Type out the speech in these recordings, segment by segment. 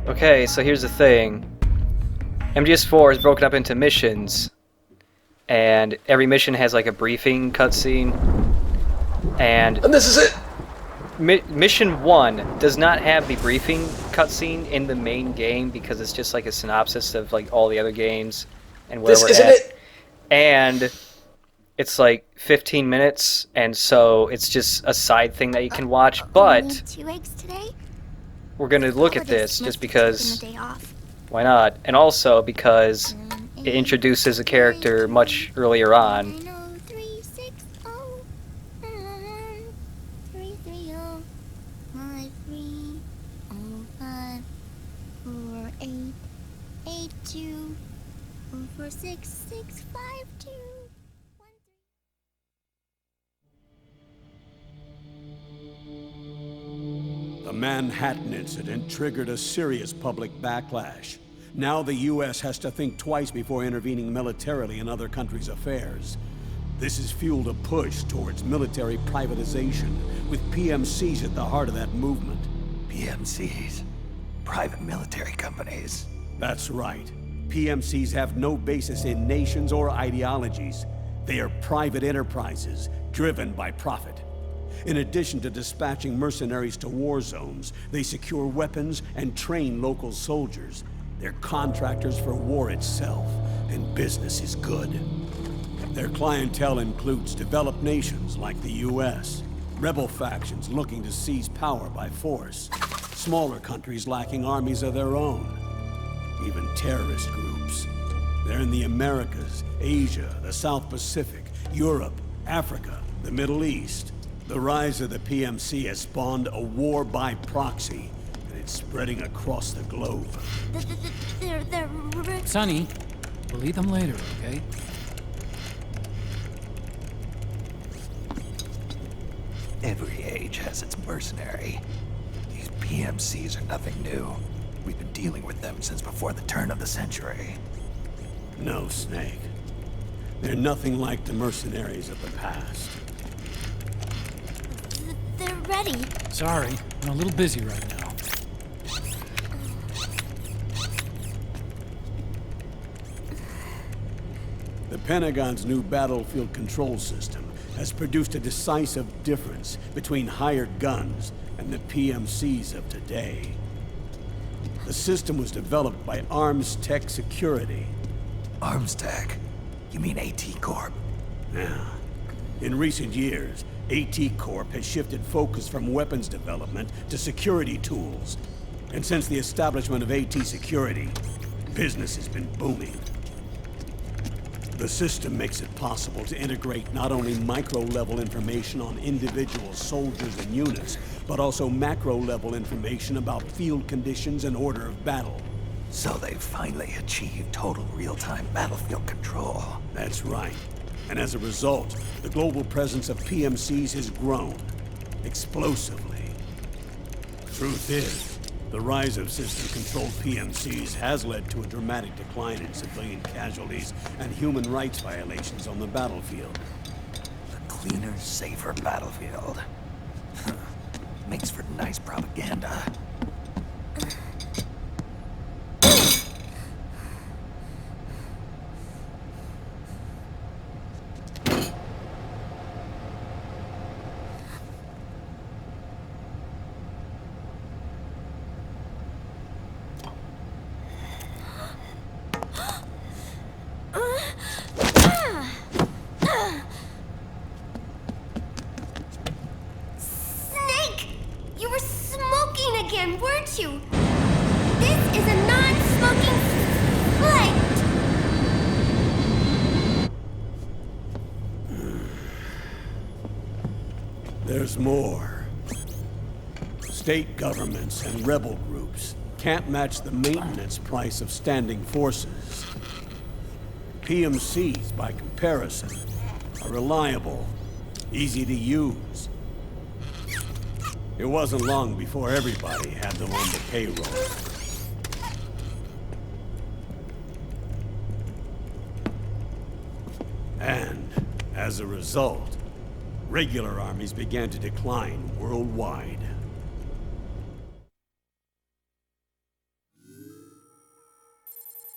Okay, so here's the thing. MGS4 is broken up into missions, and every mission has like a briefing cutscene. And this is it! Mission 1 does not have the briefing cutscene in the main game because it's just like a synopsis of like all the other games and where This we're isn't at. it! And it's like 15 minutes, and so it's just a side thing that you can watch. But 2 eggs today? we're gonna look at this just because. Why not? And also because it introduces a character much earlier on. 665 The Manhattan incident triggered a serious public backlash. Now the U.S. has to think twice before intervening militarily in other countries' affairs. This has fueled a push towards military privatization, with PMCs at the heart of that movement. PMCs? Private military companies? That's right. PMCs have no basis in nations or ideologies. They are private enterprises, driven by profit. In addition to dispatching mercenaries to war zones, they secure weapons and train local soldiers. They're contractors for war itself, and business is good. Their clientele includes developed nations like the US, rebel factions looking to seize power by force, smaller countries lacking armies of their own, even terrorist groups. They're in the Americas, Asia, the South Pacific, Europe, Africa, the Middle East. The rise of the PMC has spawned a war by proxy, and it's spreading across the globe. Sonny, we'll eat them later, okay? Every age has its mercenary. These PMCs are nothing new. We've been dealing with them since before the turn of the century. No, Snake. They're nothing like the mercenaries of the past. They're ready. Sorry, I'm a little busy right now. The Pentagon's new battlefield control system has produced a decisive difference between hired guns and the PMCs of today. The system was developed by Arms Tech Security. Arms Tech? You mean AT Corp? Yeah. In recent years, AT Corp has shifted focus from weapons development to security tools. And since the establishment of AT Security, business has been booming. The system makes it possible to integrate not only micro-level information on individual soldiers and units, but also macro-level information about field conditions and order of battle. So they've finally achieved total real-time battlefield control. That's right. And as a result, the global presence of PMCs has grown explosively. Truth is, the rise of system-controlled PMCs has led to a dramatic decline in civilian casualties and human rights violations on the battlefield. A cleaner, safer battlefield. Makes for nice propaganda. Weren't you? This is a non-smoking flight. There's more. State governments and rebel groups can't match the maintenance price of standing forces. PMCs, by comparison, are reliable, easy to use. It wasn't long before everybody had them on the payroll. And, as a result, regular armies began to decline worldwide.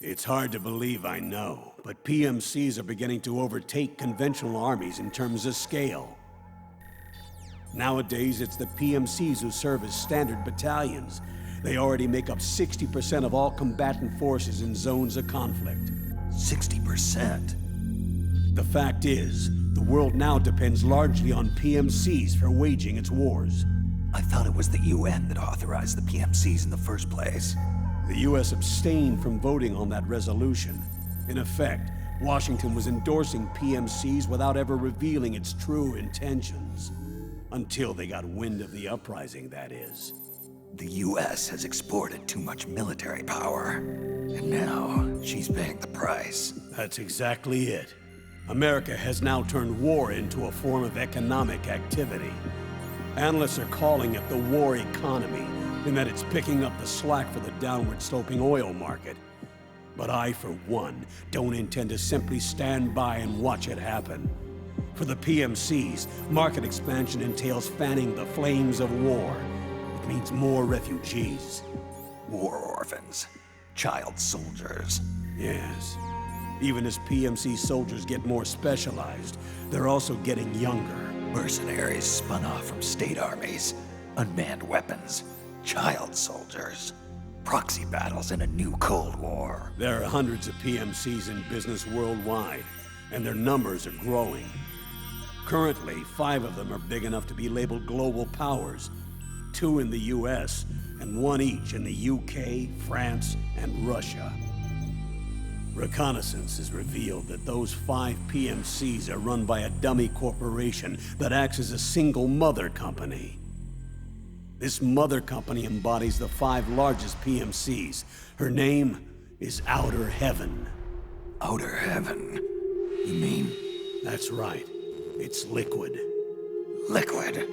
It's hard to believe, I know, but PMCs are beginning to overtake conventional armies in terms of scale. Nowadays, it's the PMCs who serve as standard battalions. They already make up 60% of all combatant forces in zones of conflict. 60%? The fact is, the world now depends largely on PMCs for waging its wars. I thought it was the UN that authorized the PMCs in the first place. The US abstained from voting on that resolution. In effect, Washington was endorsing PMCs without ever revealing its true intentions. Until they got wind of the uprising, that is. The US has exported too much military power, and now she's paying the price. That's exactly it. America has now turned war into a form of economic activity. Analysts are calling it the war economy, in that it's picking up the slack for the downward-sloping oil market. But I, for one, don't intend to simply stand by and watch it happen. For the PMCs, market expansion entails fanning the flames of war. It means more refugees. War orphans. Child soldiers. Yes. Even as PMC soldiers get more specialized, they're also getting younger. Mercenaries spun off from state armies. Unmanned weapons. Child soldiers. Proxy battles in a new Cold War. There are hundreds of PMCs in business worldwide, and their numbers are growing. Currently, 5 of them are big enough to be labeled global powers, 2 in the US, and 1 each in the UK, France, and Russia. Reconnaissance has revealed that those 5 PMCs are run by a dummy corporation that acts as a single mother company. This mother company embodies the 5 largest PMCs. Her name is Outer Heaven. Outer Heaven? You mean? That's right. It's Liquid. Liquid?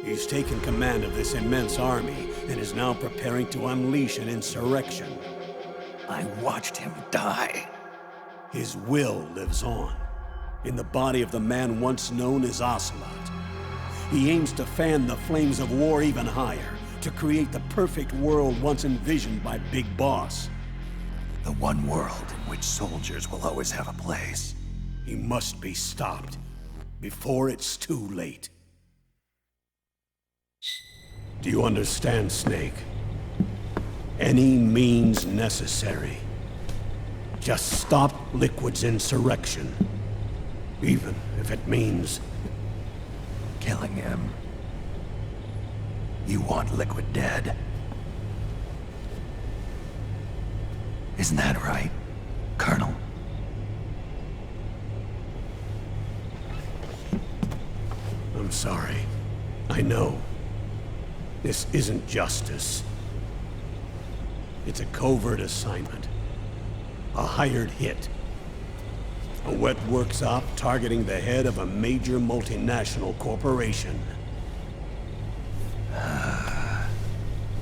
He's taken command of this immense army and is now preparing to unleash an insurrection. I watched him die. His will lives on, in the body of the man once known as Ocelot. He aims to fan the flames of war even higher, to create the perfect world once envisioned by Big Boss. The one world in which soldiers will always have a place. He must be stopped, before it's too late. Do you understand, Snake? Any means necessary. Just stop Liquid's insurrection. Even if it means killing him. You want Liquid dead? Isn't that right, Colonel? I'm sorry. I know. This isn't justice. It's a covert assignment. A hired hit. A wet works op targeting the head of a major multinational corporation.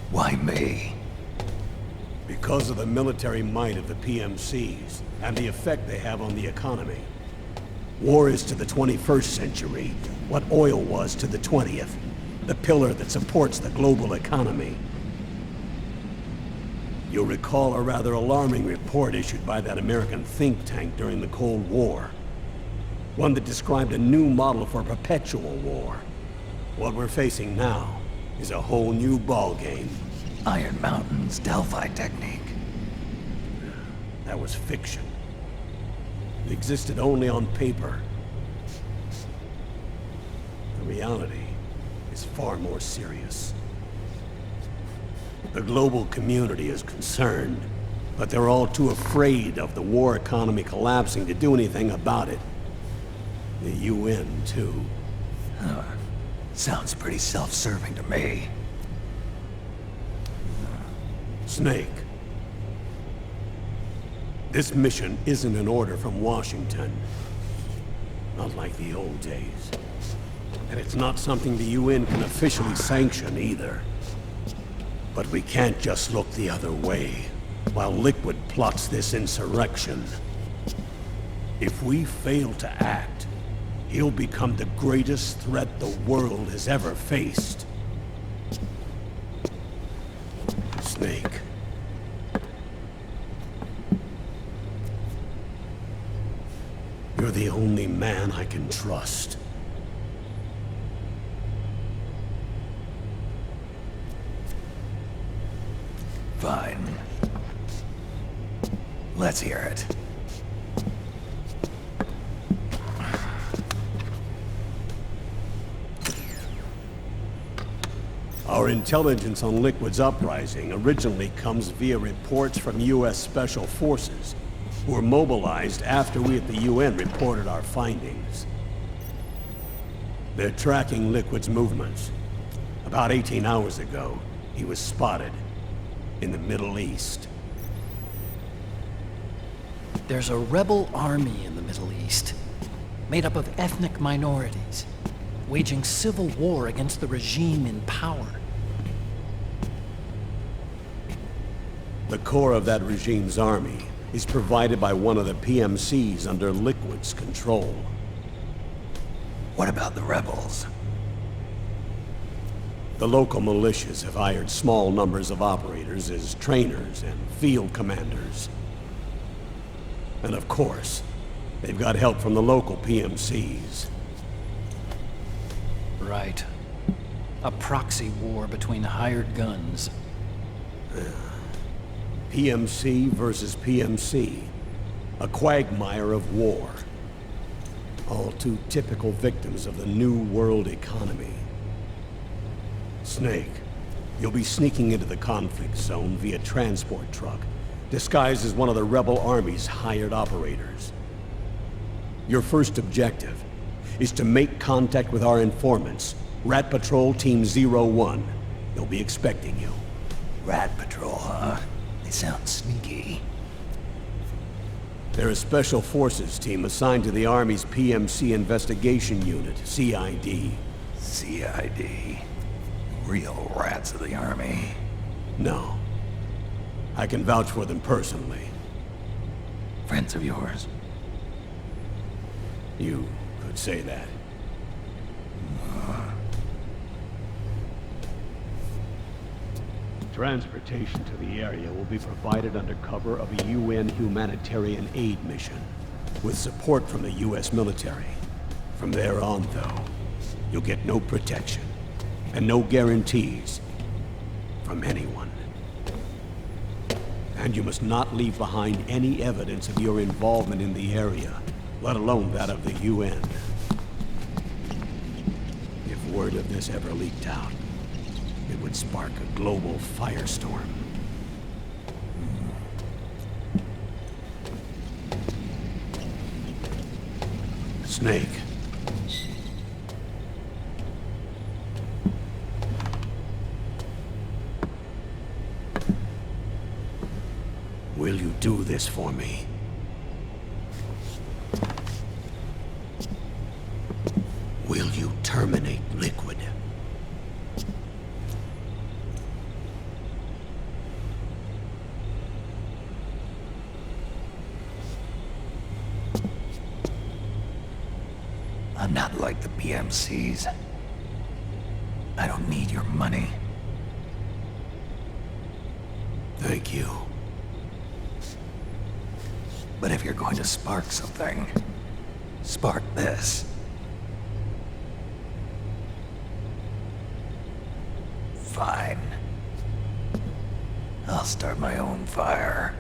Why me? Because of the military might of the PMCs and the effect they have on the economy. War is to the 21st century what oil was to the 20th, the pillar that supports the global economy. You'll recall a rather alarming report issued by that American think tank during the Cold War. One that described a new model for perpetual war. What we're facing now is a whole new ballgame. Iron Mountain's Delphi technique. That was fiction. It existed only on paper. The reality is far more serious. The global community is concerned, but they're all too afraid of the war economy collapsing to do anything about it. The UN, too. Sounds pretty self-serving to me. Snake. This mission isn't an order from Washington. Not like the old days. And it's not something the UN can officially sanction either. But we can't just look the other way while Liquid plots this insurrection. If we fail to act, he'll become the greatest threat the world has ever faced. Snake. You're the only man I can trust. Fine. Let's hear it. Our intelligence on Liquid's uprising originally comes via reports from U.S. Special Forces, who were mobilized after we at the UN reported our findings. They're tracking Liquid's movements. About 18 hours ago, he was spotted in the Middle East. There's a rebel army in the Middle East, made up of ethnic minorities, waging civil war against the regime in power. The core of that regime's army is provided by one of the PMCs under Liquid's control. What about the rebels? The local militias have hired small numbers of operators as trainers and field commanders. And of course, they've got help from the local PMCs. Right. A proxy war between hired guns. PMC versus PMC. A quagmire of war. All too typical victims of the new world economy. Snake, you'll be sneaking into the conflict zone via transport truck, disguised as one of the rebel army's hired operators. Your first objective is to make contact with our informants, Rat Patrol Team 01. They'll be expecting you. Rat Patrol, huh? They sound sneaky. They're a special forces team assigned to the Army's PMC Investigation Unit, CID. CID. Real rats of the Army. No. I can vouch for them personally. Friends of yours? You could say that. Transportation to the area will be provided under cover of a UN humanitarian aid mission, with support from the US military. From there on, though, you'll get no protection, and no guarantees from anyone. And you must not leave behind any evidence of your involvement in the area, let alone that of the UN. If word of this ever leaked out, it would spark a global firestorm. Snake. Will you do this for me? Will you terminate Liquid? I'm not like the PMCs. I don't need your money. Thank you. But if you're going to spark something, spark this. Fine. I'll start my own fire.